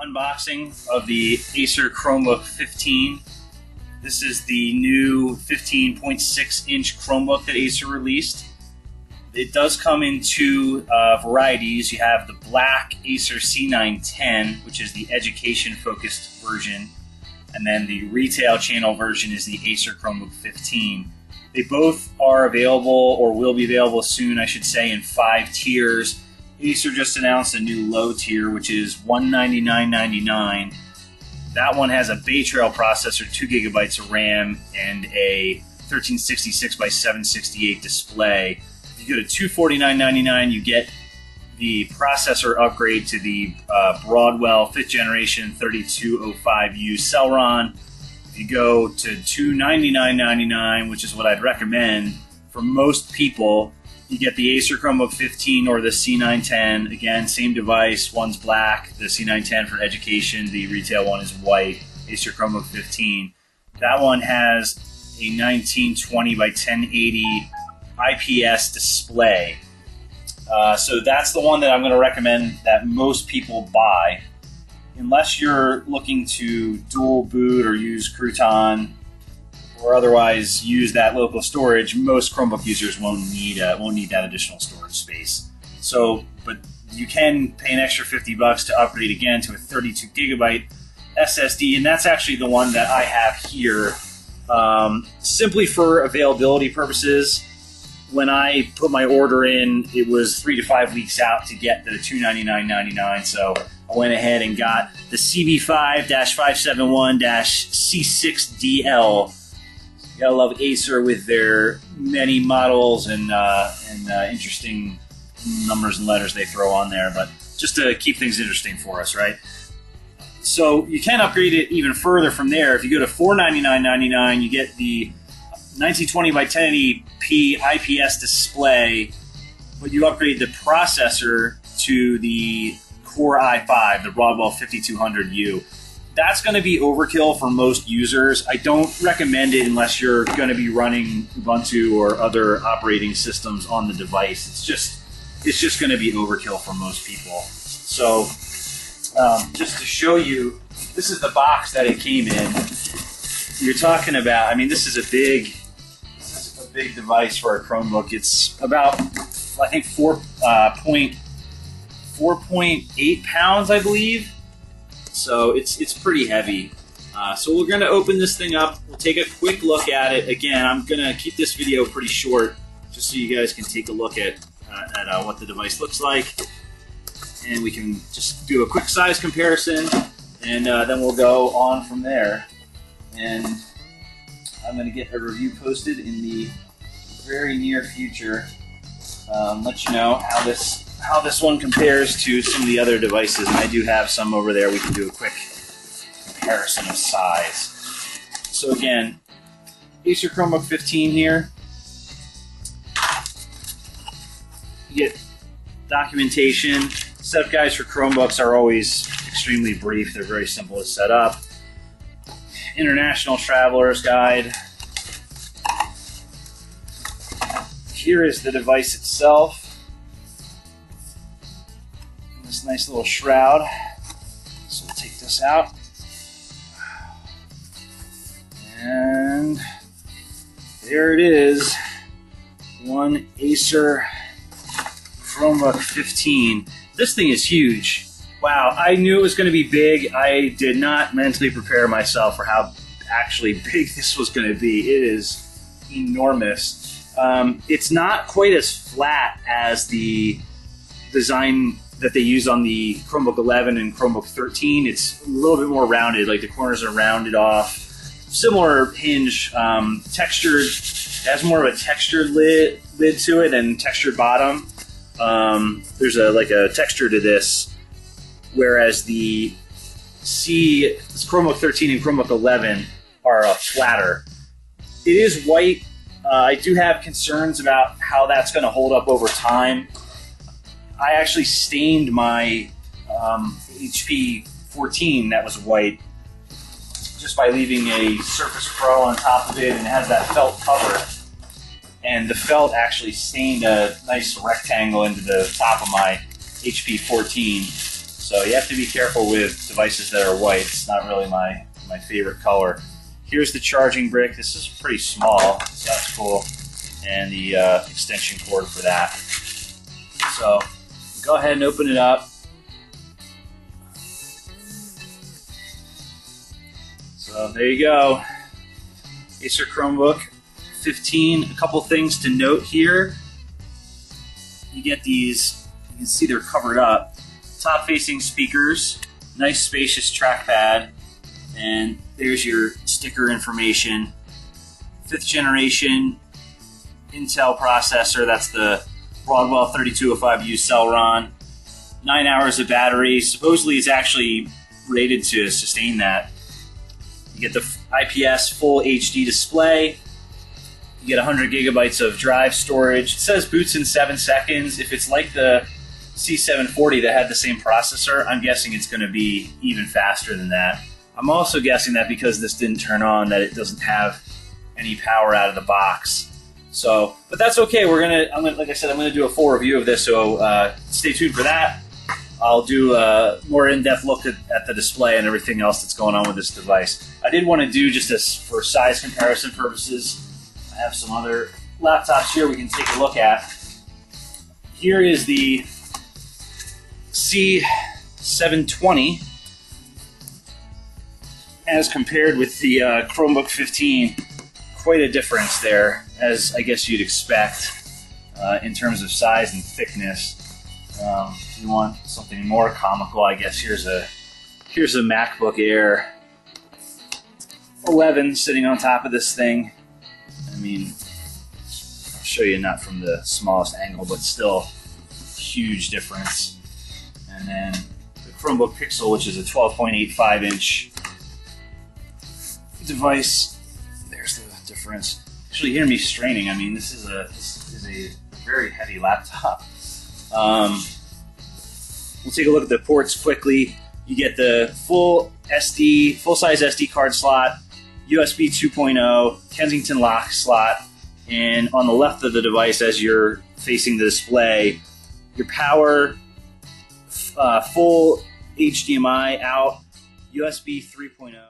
Unboxing of the Acer Chromebook 15. This is the new 15.6-inch Chromebook that Acer released. It does come in two varieties. You have the black Acer C910, which is the education-focused version, and then the retail channel version is the Acer Chromebook 15. They both are available, or will be available soon, I should say, in 5 tiers. Acer just announced a new low tier, which is $199.99. That one has a Bay Trail processor, 2 gigabytes of RAM, and a 1366 by 768 display. If you go to $249.99, you get the processor upgrade to the Broadwell 5th generation 3205U Celeron. If you go to $299.99, which is what I'd recommend for most people, you get the Acer Chromebook 15 or the C910. Again, same device. One's black, the C910 for education. The retail one is white, Acer Chromebook 15. That one has a 1920 by 1080 IPS display. So that's the one that I'm going to recommend that most people buy. Unless you're looking to dual boot or use Crouton, or otherwise use that local storage, most Chromebook users won't need that additional storage space. So, but you can pay an extra $50 to upgrade again to a 32 gigabyte SSD, and that's actually the one that I have here, simply for availability purposes. When I put my order in, it was 3 to 5 weeks out to get the $299.99, so I went ahead and got the CB5-571-C6DL. You gotta love Acer with their many models and interesting numbers and letters they throw on there, but just to keep things interesting for us, right? So you can upgrade it even further from there. If you go to $499.99, you get the 1920 by 1080p IPS display, but you upgrade the processor to the Core i5, the Broadwell 5200U. That's going to be overkill for most users. I don't recommend it unless you're going to be running Ubuntu or other operating systems on the device. It's just going to be overkill for most people. So just to show you, this is the box that it came in. You're talking about, I mean, this is a big device for a Chromebook. It's about, I think, 4.8 pounds, I believe. So it's pretty heavy. So we're going to open this thing up. We'll take a quick look at it. Again, I'm going to keep this video pretty short just so you guys can take a look at what the device looks like. And we can just do a quick size comparison, and then we'll go on from there. And I'm going to get a review posted in the very near future. Let you know how this one compares to some of the other devices, and I do have some over there. We can do a quick comparison of size. So again, Acer Chromebook 15 here. You get documentation. Setup guides for Chromebooks are always extremely brief. They're very simple to set up. International Traveler's Guide. Here is the device itself. This nice little shroud. So we'll take this out. And there it is. One Acer Chromebook 15. This thing is huge. Wow, I knew it was going to be big. I did not mentally prepare myself for how actually big this was going to be. It is enormous. It's not quite as flat as the design that they use on the Chromebook 11 and Chromebook 13. It's a little bit more rounded, like the corners are rounded off. Similar hinge, textured. It has more of a textured lid to it and textured bottom. There's like a texture to this, whereas the Chromebook 13 and Chromebook 11 are flatter. It is white. I do have concerns about how that's going to hold up over time. I actually stained my HP 14 that was white just by leaving a Surface Pro on top of it, and it has that felt cover. And the felt actually stained a nice rectangle into the top of my HP 14. So you have to be careful with devices that are white. It's not really my favorite color. Here's the charging brick. This is pretty small, so that's cool. And the extension cord for that. So go ahead and open it up. So there you go. Acer Chromebook 15. A couple things to note here. You get these, you can see they're covered up. Top facing speakers, nice spacious trackpad, and there's your sticker information. 5th generation Intel processor, that's the Broadwell 3205U Celeron. 9 hours of battery, supposedly it's actually rated to sustain that. You get the IPS full HD display. You get 100 gigabytes of drive storage. It says boots in 7 seconds. If it's like the C740 that had the same processor, I'm guessing it's going to be even faster than that. I'm also guessing that because this didn't turn on, that it doesn't have any power out of the box. So, but that's okay. Like I said, I'm gonna do a full review of this. So stay tuned for that. I'll do a more in-depth look at the display and everything else that's going on with this device. I did want to do just this for size comparison purposes. I have some other laptops here we can take a look at. Here is the C720 as compared with the Chromebook 15. Quite a difference there, as I guess you'd expect in terms of size and thickness. If you want something more comical, I guess here's a MacBook Air 11 sitting on top of this thing. I mean, I'll show you not from the smallest angle, but still huge difference. And then the Chromebook Pixel, which is a 12.85 inch device. There's the difference. Actually, you hear me straining. I mean, this is a very heavy laptop. We'll take a look at the ports quickly. You get the full-size SD card slot, USB 2.0, Kensington lock slot, and on the left of the device, as you're facing the display, your power, full HDMI out, USB 3.0.